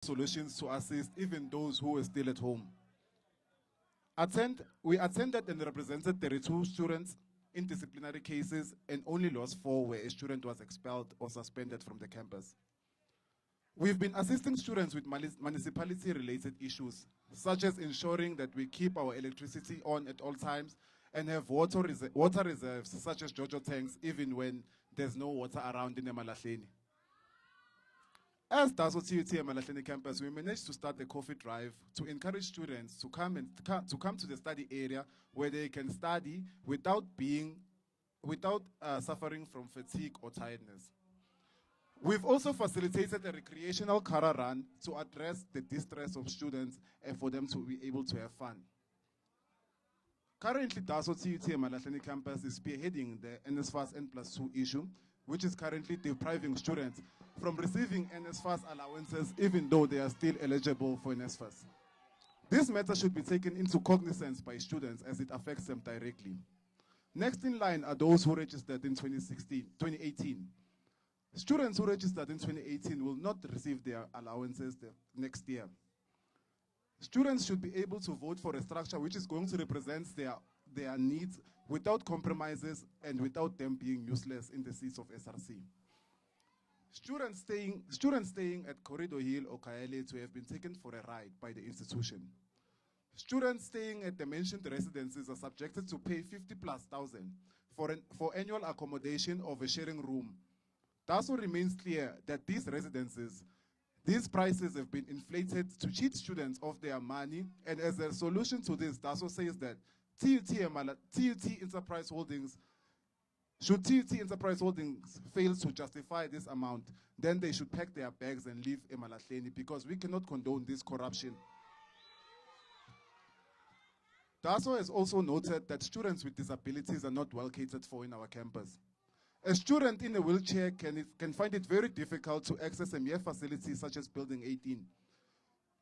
solutions to assist even those who were still at home. We attended and represented 32 students in disciplinary cases, and only lost 4 where a student was expelled or suspended from the campus. We've been assisting students with municipality-related issues, such as ensuring that we keep our electricity on at all times and have water reserves, such as JoJo tanks, even when there's no water around in Emalahleni. As DASO TUT Emalahleni Campus, we managed to start a coffee drive to encourage students to come to the study area where they can study without suffering from fatigue or tiredness. We've also facilitated a recreational car run to address the distress of students and for them to be able to have fun. Currently, DASO TUT Emalahleni Campus is spearheading the NSFAS N+2 issue, which is currently depriving students from receiving NSFAS allowances even though they are still eligible for NSFAS. This matter should be taken into cognizance by students as it affects them directly. Next in line are those who registered in 2018. Students who registered in 2018 will not receive their allowances the next year. Students should be able to vote for a structure which is going to represent their needs without compromises and without them being useless in the seats of SRC. Students staying at Corridor Hill or Kaele have been taken for a ride by the institution. Students staying at the mentioned residences are subjected to pay 50,000+ for annual accommodation of a sharing room. DASO remains clear that these residences, these prices have been inflated to cheat students of their money, and as a solution to this, DASO says that TUT Enterprise Holdings, should TUT Enterprise Holdings fail to justify this amount, then they should pack their bags and leave Emalahleni because we cannot condone this corruption. DASO has also noted that students with disabilities are not well catered for in our campus. A student in a wheelchair can find it very difficult to access a mere facility such as Building 18.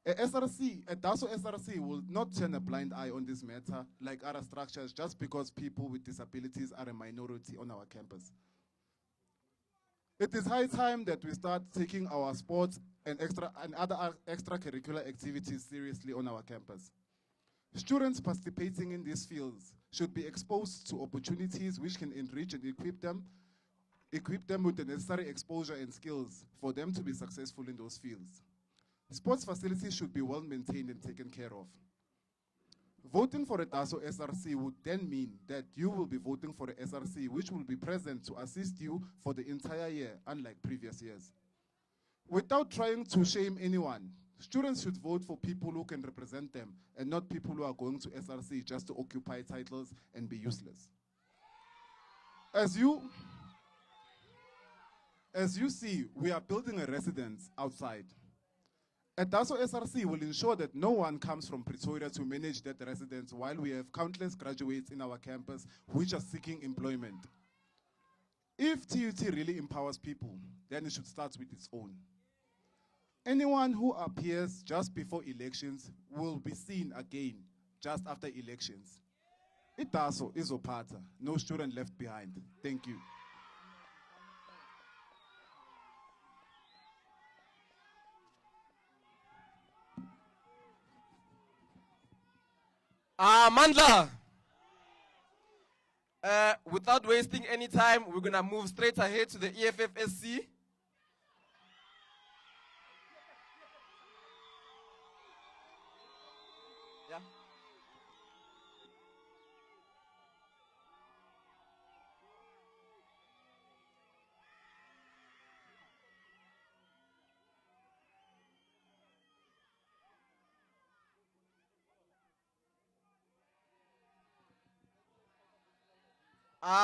A DASO SRC will not turn a blind eye on this matter like other structures just because people with disabilities are a minority on our campus. It is high time that we start taking our sports and other extracurricular activities seriously on our campus. Students participating in these fields should be exposed to opportunities which can enrich and equip them with the necessary exposure and skills for them to be successful in those fields. Sports facilities should be well maintained and taken care of. Voting for a DASO SRC would then mean that you will be voting for a SRC which will be present to assist you for the entire year, unlike previous years. Without trying to shame anyone, students should vote for people who can represent them and not people who are going to SRC just to occupy titles and be useless. As you see, we are building a residence outside. A DASO SRC will ensure that no one comes from Pretoria to manage that residence while we have countless graduates in our campus which are seeking employment. If TUT really empowers people, then it should start with its own. Anyone who appears just before elections will be seen again just after elections. IDASO izophatha, no student left behind. Thank you. Mandla, without wasting any time, we're going to move straight ahead to the EFFSC. Yeah.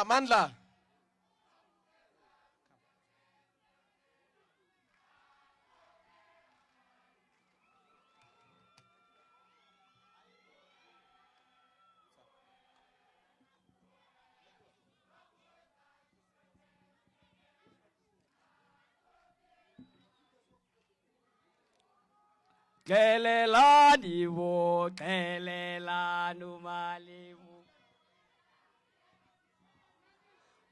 Mandla. Kelelani wo, kelelanu malimu.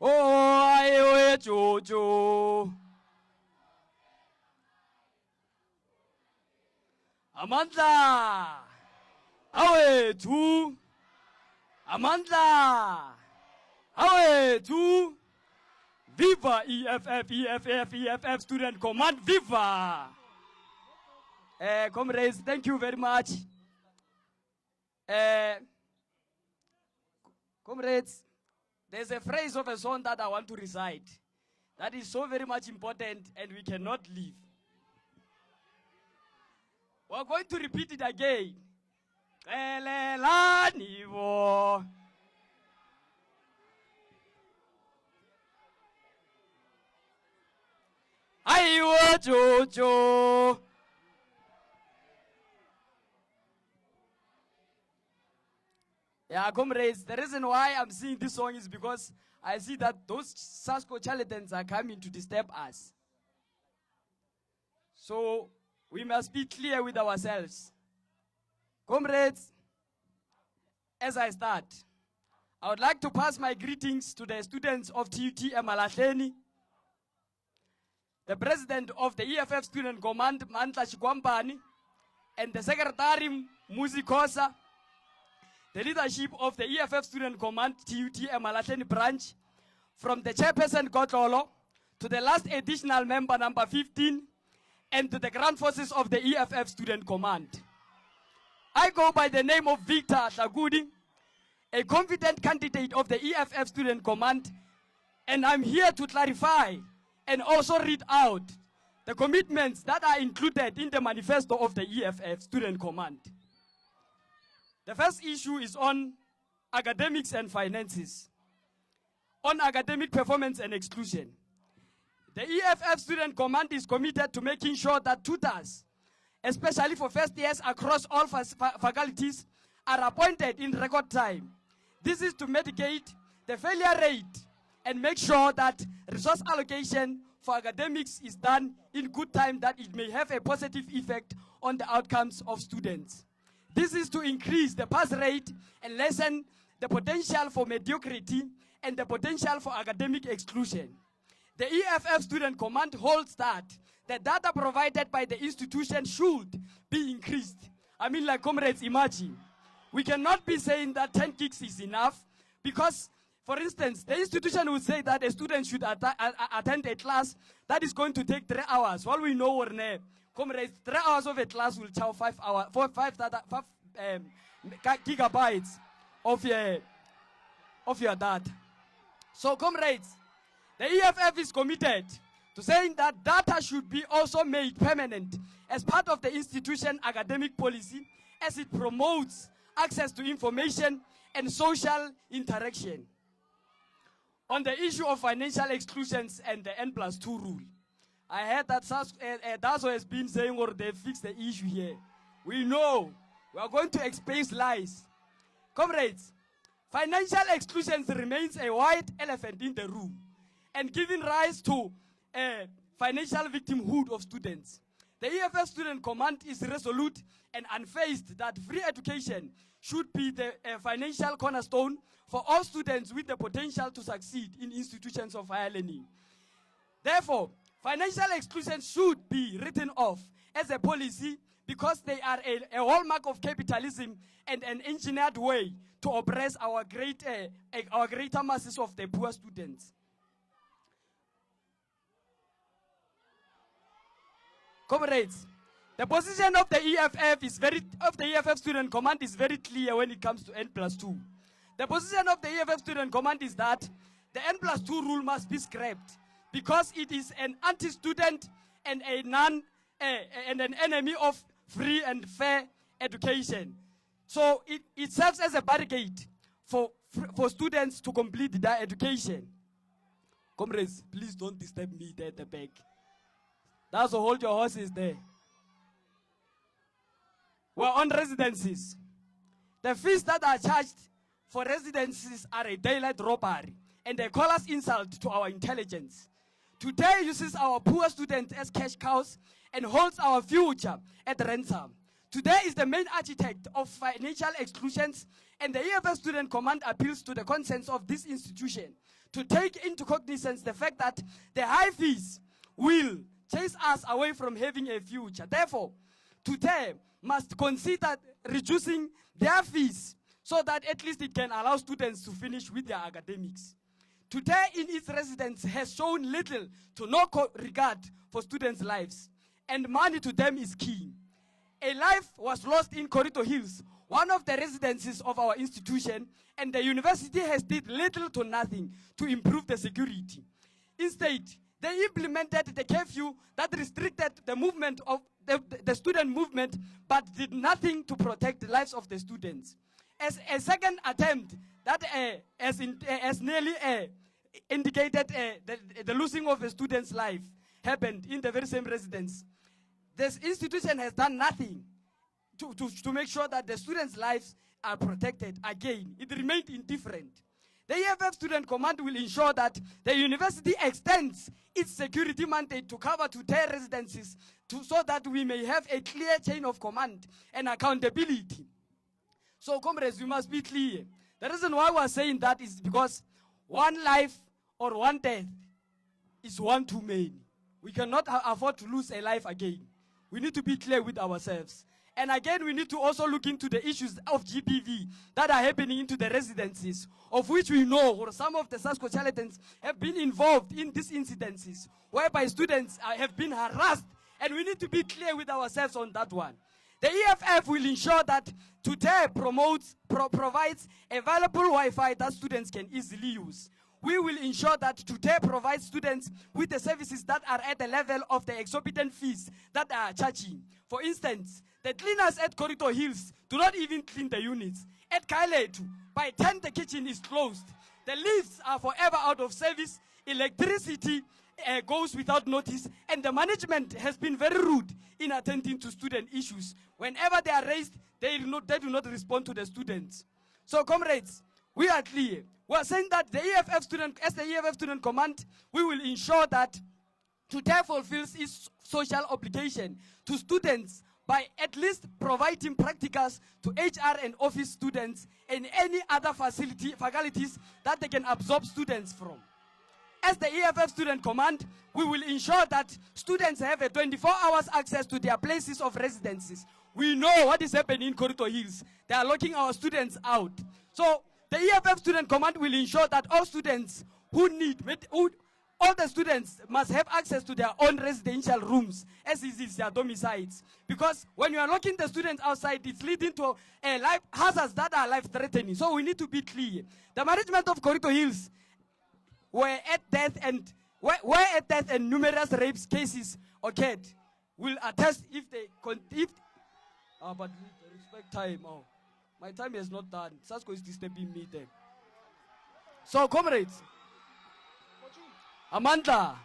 Oh, ayo jojo. Amandla. Awethu. Amandla. Awethu. Viva EFF Student Command, viva! Comrades, thank you very much. Comrades, there's a phrase of a song that I want to recite that is so very much important and we cannot leave. We're going to repeat it again. Qelelani bo. Ayiwo Jojo. Yeah, comrades, the reason why I'm singing this song is because I see that those Sasko charlatans are coming to disturb us. So we must be clear with ourselves. Comrades, as I start, I would like to pass my greetings to the students of TUT Emalahleni, the president of the EFF Student Command, Mantla Shikwambani, and the secretary, Muzi Kosa, the leadership of the EFF Student Command, TUT Emalahleni branch, from the chairperson, Kotlolo, to the last additional member, number 15, and to the Grand Forces of the EFF Student Command. I go by the name of Victor Tlagudi, a confident candidate of the EFF Student Command, and I'm here to clarify and also read out the commitments that are included in the manifesto of the EFF Student Command. The first issue is on academics and finances. On academic performance and exclusion, the EFF Student Command is committed to making sure that tutors, especially for first years across all faculties, are appointed in record time. This is to mitigate the failure rate and make sure that resource allocation for academics is done in good time, that it may have a positive effect on the outcomes of students. This is to increase the pass rate and lessen the potential for mediocrity and the potential for academic exclusion. The EFF Student Command holds that the data provided by the institution should be increased. I mean, like comrades, imagine. We cannot be saying that 10 gigs is enough because, for instance, the institution would say that a student should attend a class that is going to take 3 hours. While we know, comrades, 3 hours of a class will chow 5 gigabytes of your data. So, comrades, the EFF is committed to saying that data should be also made permanent as part of the institution academic policy as it promotes access to information and social interaction. On the issue of financial exclusions and the N+2 rule, I heard that DASO has been saying, or they fixed the issue here. We know we are going to expose lies. Comrades, financial exclusions remains a white elephant in the room and giving rise to financial victimhood of students. The EFF Student Command is resolute and unfazed that free education should be the financial cornerstone for all students with the potential to succeed in institutions of higher learning. Therefore, financial exclusion should be written off as a policy because they are a hallmark of capitalism and an engineered way to oppress our greater masses of the poor students. Comrades, the position of the EFF Student Command is very clear when it comes to N+2. The position of the EFF Student Command is that the N+2 rule must be scrapped because it is an anti-student and an enemy of free and fair education. So it serves as a barricade for students to complete their education. Comrades, please don't disturb me there at the back. That's hold your horses there. We're on residencies. The fees that are charged for residencies are a daylight robbery and a callous insult to our intelligence. Today uses our poor students as cash cows and holds our future at ransom. Today is the main architect of financial exclusions, and the EFF Student Command appeals to the conscience of this institution to take into cognizance the fact that the high fees will chase us away from having a future. Therefore, today must consider reducing their fees so that at least it can allow students to finish with their academics. Today in its residents has shown little to no regard for students' lives, and money to them is key. A life was lost in Corridor Hills, one of the residences of our institution, and the university has did little to nothing to improve the security. Instead, they implemented the curfew that restricted the movement of the student movement, but did nothing to protect the lives of the students. As a second attempt, that as nearly indicated the losing of a student's life happened in the very same residence. This institution has done nothing to make sure that the students' lives are protected. Again, it remained indifferent. The EFF Student Command will ensure that the university extends its security mandate to cover their residences so that we may have a clear chain of command and accountability. So, comrades, we must be clear. The reason why we are saying that is because one life or one death is one too many. We cannot afford to lose a life again. We need to be clear with ourselves. And again, we need to also look into the issues of GBV that are happening into the residences, of which we know or some of the SASCO charlatans have been involved in these incidences, whereby students have been harassed, and we need to be clear with ourselves on that one. The EFF will ensure that today provides available Wi-Fi that students can easily use. We will ensure that today provides students with the services that are at the level of the exorbitant fees that are charging. For instance, the cleaners at Corridor Hills do not even clean the units. At Kailetu, by 10 the kitchen is closed. The lifts are forever out of service. Electricity goes without notice, and the management has been very rude in attending to student issues. Whenever they are raised, they do not respond to the students. So, comrades, we are clear. We are saying that the EFF Student Command, we will ensure that today fulfills its social obligation to students by at least providing practicals to HR and office students and any other faculties that they can absorb students from. As the EFF Student Command, we will ensure that students have a 24 hours access to their places of residences. We know what is happening in Corridor Hills. They are locking our students out. So the EFF Student Command will ensure that all students all the students must have access to their own residential rooms, as is their domiciles. Because when you are locking the students outside, it's leading to life hazards that are life-threatening. So we need to be clear. The management of Corridor Hills where at death and numerous rape cases occurred will attest but respect time. Oh, my time is not done. Sasko is disturbing me there. So, comrades, Amanda,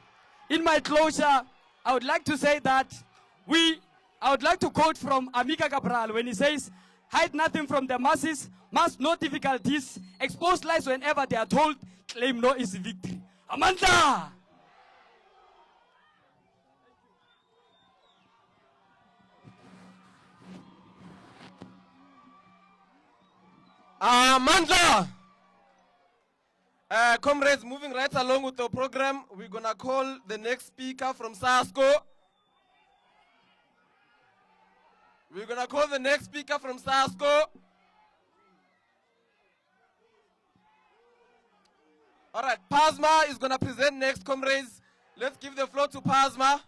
in my closure, I would like to say that I would like to quote from Amica Cabral when he says, "Hide nothing from the masses, mask no difficulties, expose lies whenever they are told, claim no easy victory." Amanda! Amanda! Comrades, moving right along with the program, we're going to call the next speaker from SASCO. We're going to call the next speaker from SASCO. All right, Pasma is going to present next, comrades. Let's give the floor to Pasma.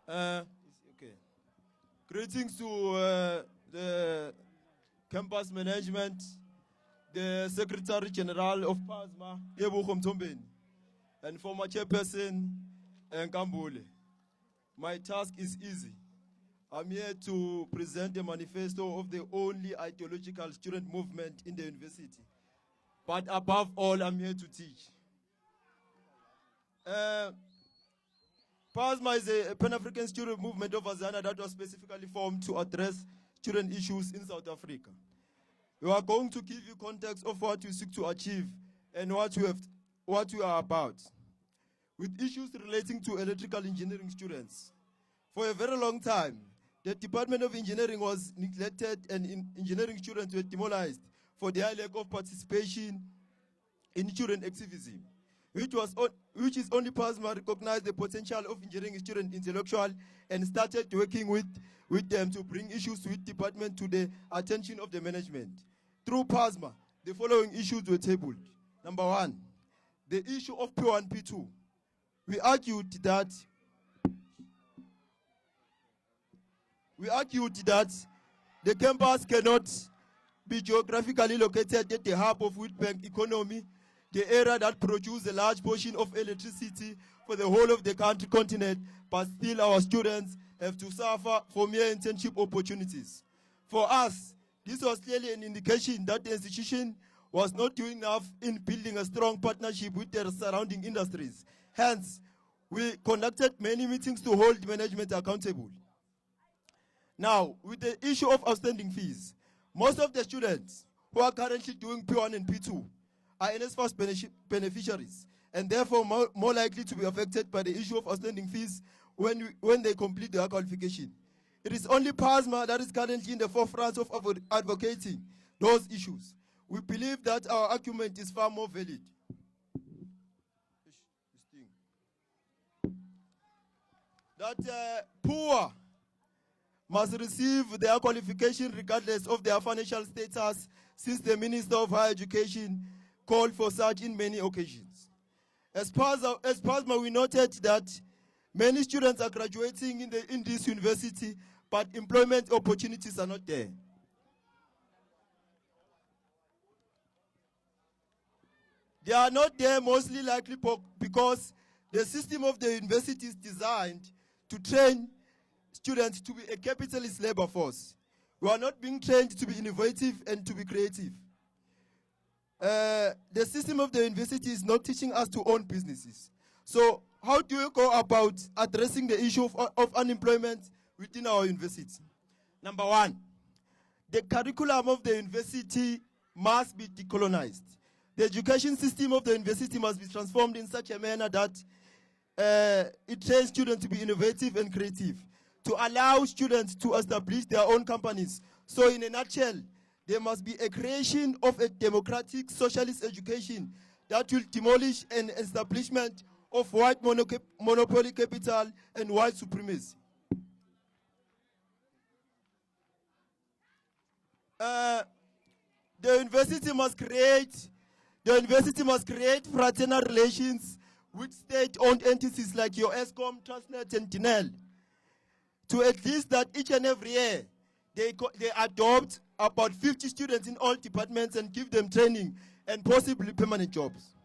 Okay. Greetings to the campus management, the Secretary General of PASMA, Yebukhom Tombeni, and former chairperson, Nkambule. My task is easy. I'm here to present a manifesto of the only ideological student movement in the university. But above all, I'm here to teach. PASMA is a Pan-African student movement of Azana that was specifically formed to address student issues in South Africa. We are going to give you context of what we seek to achieve and what we are about. with issues relating to electrical engineering students. For a very long time, the Department of Engineering was neglected and engineering students were demoralized for their lack of participation in student activism, which is only PASMA recognized the potential of engineering student intellectual and started working with them to bring issues with department to the attention of the management. Through PASMA, the following issues were tabled. Number one, the issue of P1, P2. We argued that the campus cannot be geographically located at the hub of Witbank economy, the area that produces a large portion of electricity for the whole of the country continent, but still our students have to suffer for mere internship opportunities. For us, this was clearly an indication that the institution was not doing enough in building a strong partnership with the surrounding industries. Hence, we conducted many meetings to hold management accountable. Now, with the issue of outstanding fees, most of the students who are currently doing P1 and P2 are NSFAS beneficiaries, and therefore more likely to be affected by the issue of outstanding fees when they complete their qualification. It is only PASMA that is currently in the forefront of advocating those issues. We believe that our argument is far more valid. That poor must receive their qualification regardless of their financial status, since the Minister of Higher Education called for such in many occasions. As PASMA, we noted that many students are graduating in this university, but employment opportunities are not there. They are not there mostly likely because the system of the university is designed to train students to be a capitalist labor force. We are not being trained to be innovative and to be creative. The system of the university is not teaching us to own businesses. So how do you go about addressing the issue of unemployment within our university? Number one, the curriculum of the university must be decolonized. The education system of the university must be transformed in such a manner that it trains students to be innovative and creative, to allow students to establish their own companies. So in a nutshell, there must be a creation of a democratic socialist education that will demolish an establishment of white monopoly capital and white supremacy. The university must create fraternal relations with state-owned entities like your ESCOM, Transnet, and TNL, to at least that each and every year they adopt about 50 students in all departments and give them training and possibly permanent jobs.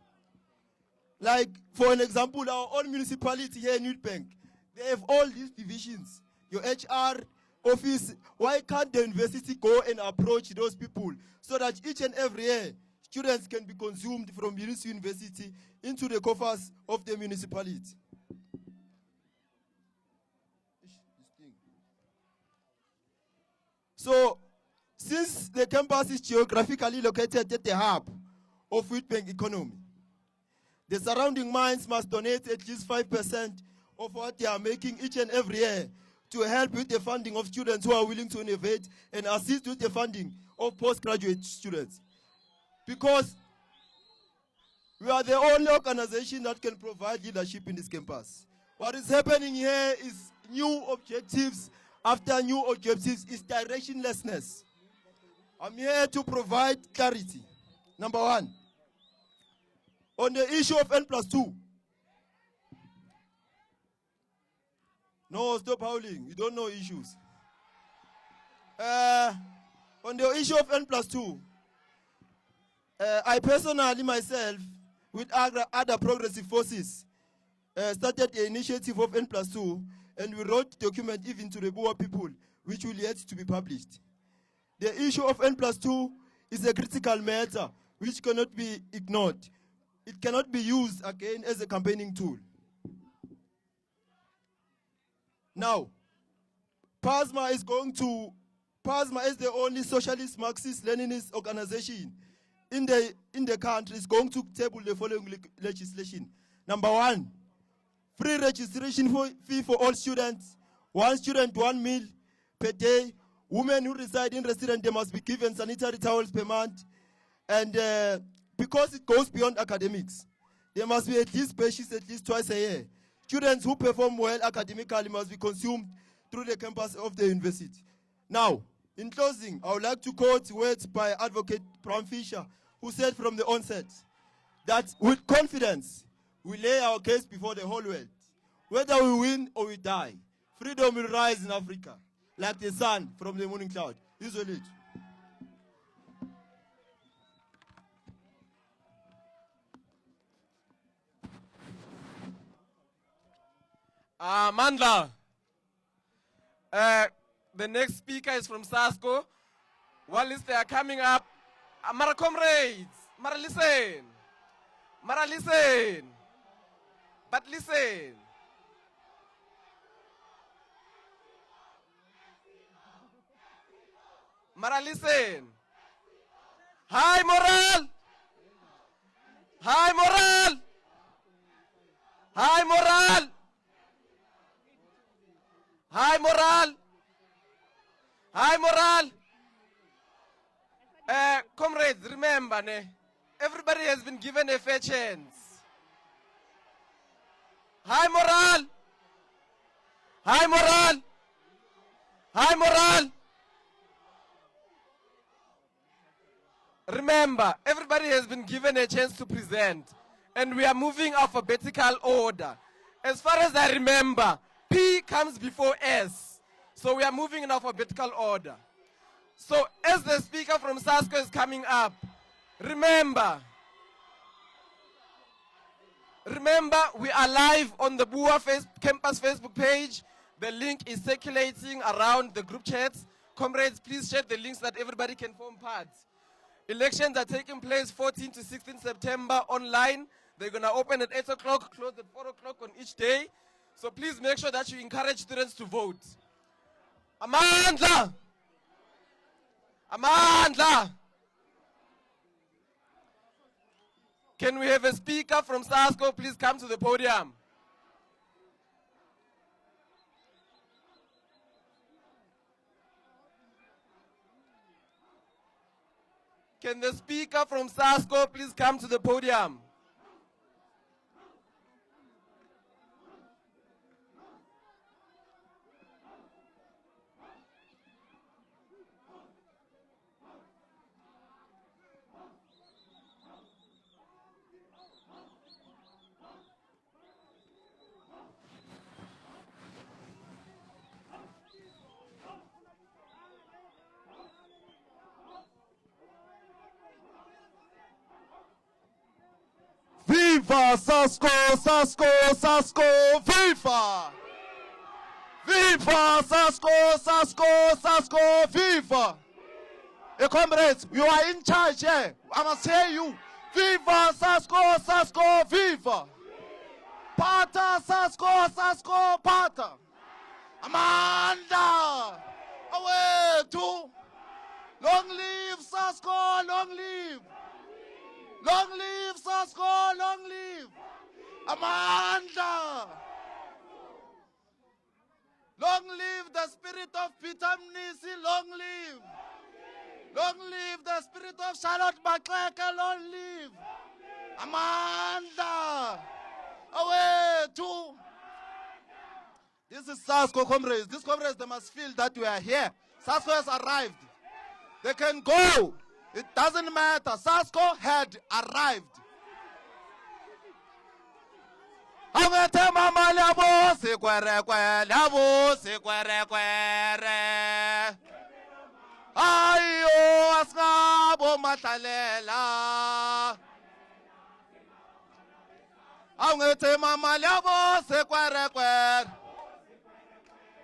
Like, for an example, our own municipality here in Witbank, they have all these divisions, your HR office. Why can't the university go and approach those people so that each and every year students can be consumed from this university into the coffers of the municipality? So, since the campus is geographically located at the hub of Witbank economy, the surrounding mines must donate at least 5% of what they are making each and every year to help with the funding of students who are willing to innovate and assist with the funding of postgraduate students. Because we are the only organization that can provide leadership in this campus. What is happening here is new objectives after new objectives, is directionlessness. I'm here to provide clarity. Number one, on the issue of N+2. No, stop howling. You don't know issues. On the issue of N+2, I personally myself, with other progressive forces, started the initiative of N+2, and we wrote document even to the Boer people, which will yet to be published. The issue of N+2 is a critical matter which cannot be ignored. It cannot be used again as a campaigning tool. Now, PASMA is the only socialist Marxist-Leninist organization in the country, is going to table the following legislation. Number one, Free registration fee for all students. 1 student, 1 meal per day. Women who reside in residence, they must be given sanitary towels per month. And because it goes beyond academics, there must be at least purchased at least twice a year. Students who perform well academically must be consumed through the campus of the university. Now, in closing, I would like to quote words by Advocate Brown Fisher, who said from the onset that with confidence, we lay our case before the whole world. Whether we win or we die, freedom will rise in Africa, like the sun from the morning cloud. Isolate. Mandla. The next speaker is from SASCO. While they are coming up, Mara comrades, Mara listen. Mara listen. But listen. Mara listen. Hi moral. Hi moral. Hi moral. Hi moral. Hi moral. Comrades, remember, everybody has been given a fair chance. Hi moral. Hi moral. Hi moral. Remember, everybody has been given a chance to present, and we are moving alphabetical order. As far as I remember, P comes before S. So we are moving in alphabetical order. So as the speaker from SASCO is coming up, remember, we are live on the BUA Campus Facebook page. The link is circulating around the group chats. Comrades, please share the links so that everybody can form part. Elections are taking place 14 to 16 September online. They're going to open at 8 o'clock, close at 4 o'clock on each day. So please make sure that you encourage students to vote. Amandla! Amandla! Can we have a speaker from SASCO please come to the podium? Can the speaker from SASCO please come to the podium? Viva SASCO, SASCO, SASCO, viva! Viva SASCO, SASCO, SASCO, viva! Hey, comrades, you are in charge here. I must hear you. Viva SASCO, SASCO, viva! Pata SASCO, SASCO, pata! Amanda! Away to! Long live SASCO, long live! Long live SASCO, long live! Amanda! Long live the spirit of Peter Mnisi, long live! Long live the spirit of Charlotte Makleka, long live! Amanda! Away to! This is SASCO, comrades. These comrades, they must feel that we are here. SASCO has arrived. They can go. It doesn't matter. SASCO had arrived. Angete mama labo sekwere kwere labo sekwere kwere. Ayo asngabo matlalela. Angete mama labo sekwere kwere.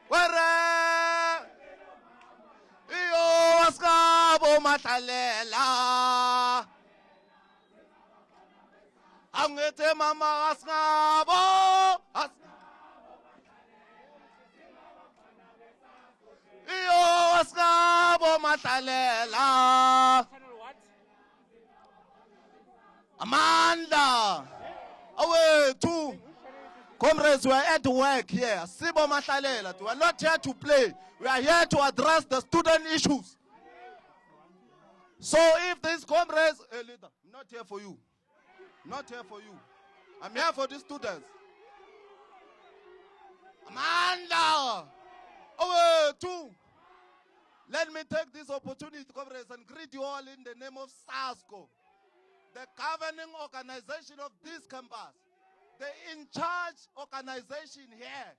Kwere. Iyo asngabo matlalela. Angete mama asngabo. Iyo asngabo matlalela. Amanda. Away to Comrades, we are at work here. Sibo Mahlalela. We are not here to play. We are here to address the student issues. So if these comrades, leader, I'm not here for you. Not here for you. I'm here for the students. Amanda! Over two. Let me take this opportunity, comrades, and greet you all in the name of SASCO, the governing organization of this campus, the in-charge organization here.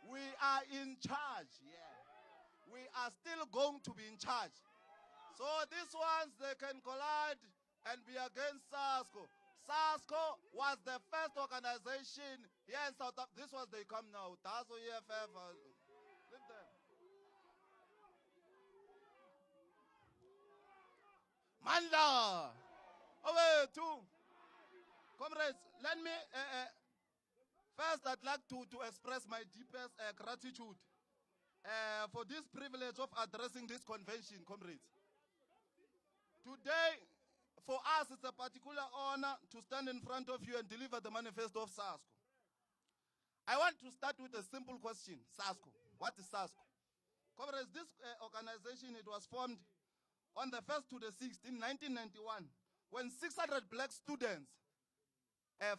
We are in charge here. We are still going to be in charge. So these ones, they can collide and be against SASCO. SASCO was the first organization here in South Africa. This was they come now. TASO, EFF. Leave them. Manda. Over two. Comrades, let me, first I'd like to express my deepest gratitude for this privilege of addressing this convention, comrades. Today, for us, it's a particular honor to stand in front of you and deliver the manifesto of SASCO. I want to start with a simple question. SASCO. What is SASCO? Comrades, this organization, it was formed on the 1st to the 6th in 1991, when 600 black students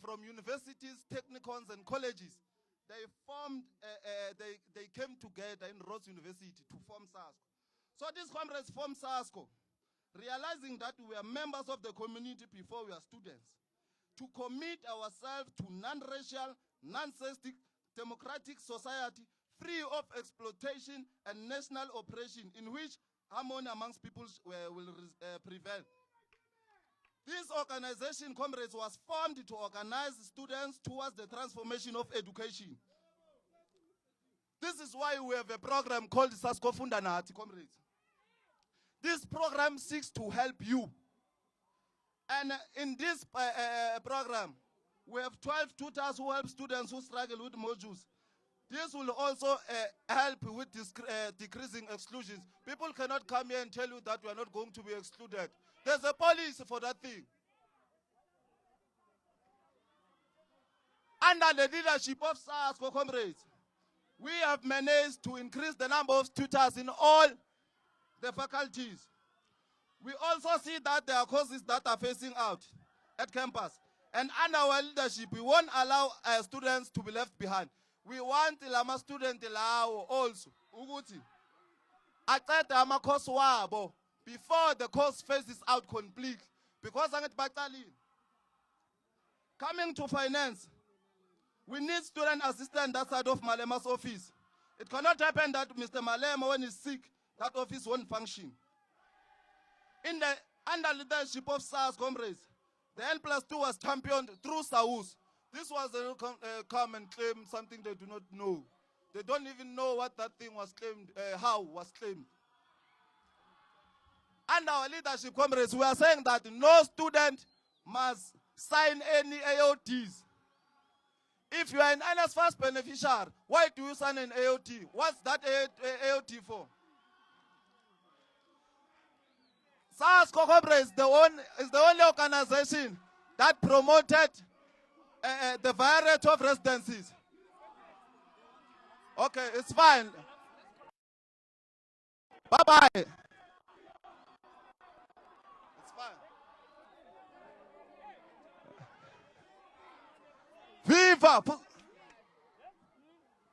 from universities, technicons, and colleges, they formed, they came together in Rhodes University to form SASCO. So these comrades formed SASCO, realizing that we are members of the community before we are students, to commit ourselves to non-racial, non-sexist, democratic society, free of exploitation and national oppression, in which harmony amongst people will prevail. This organization, comrades, was formed to organize students towards the transformation of education. This is why we have a program called SASCO Funda Nathi, comrades. This program seeks to help you. And in this program, we have 12 tutors who help students who struggle with modules. This will also help with decreasing exclusions. People cannot come here and tell you that we are not going to be excluded. There's a policy for that thing. Under the leadership of SASCO, comrades, we have managed to increase the number of tutors in all the faculties. We also see that there are courses that are facing out at campus. And under our leadership, we won't allow students to be left behind. We want lama student lawo also ukuthi aqeda ama course wabo before the course phases out completely, because angithi baqalile. Coming to finance, we need student assistant that side of Malema's office. It cannot happen that Mr. Malema, when he's sick, that office won't function. In the under leadership of SARS, comrades, the N+2 was championed through SAUS. This was a come and claim something they do not know. They don't even know what that thing was claimed, how was claimed. Under our leadership, comrades, we are saying that no student must sign any AOTs. If you are an NSFAS beneficiary, why do you sign an AOT? What's that AOT for? SASCO, comrades, is the only organization that promoted the variety of residencies. Okay, it's fine. Bye-bye.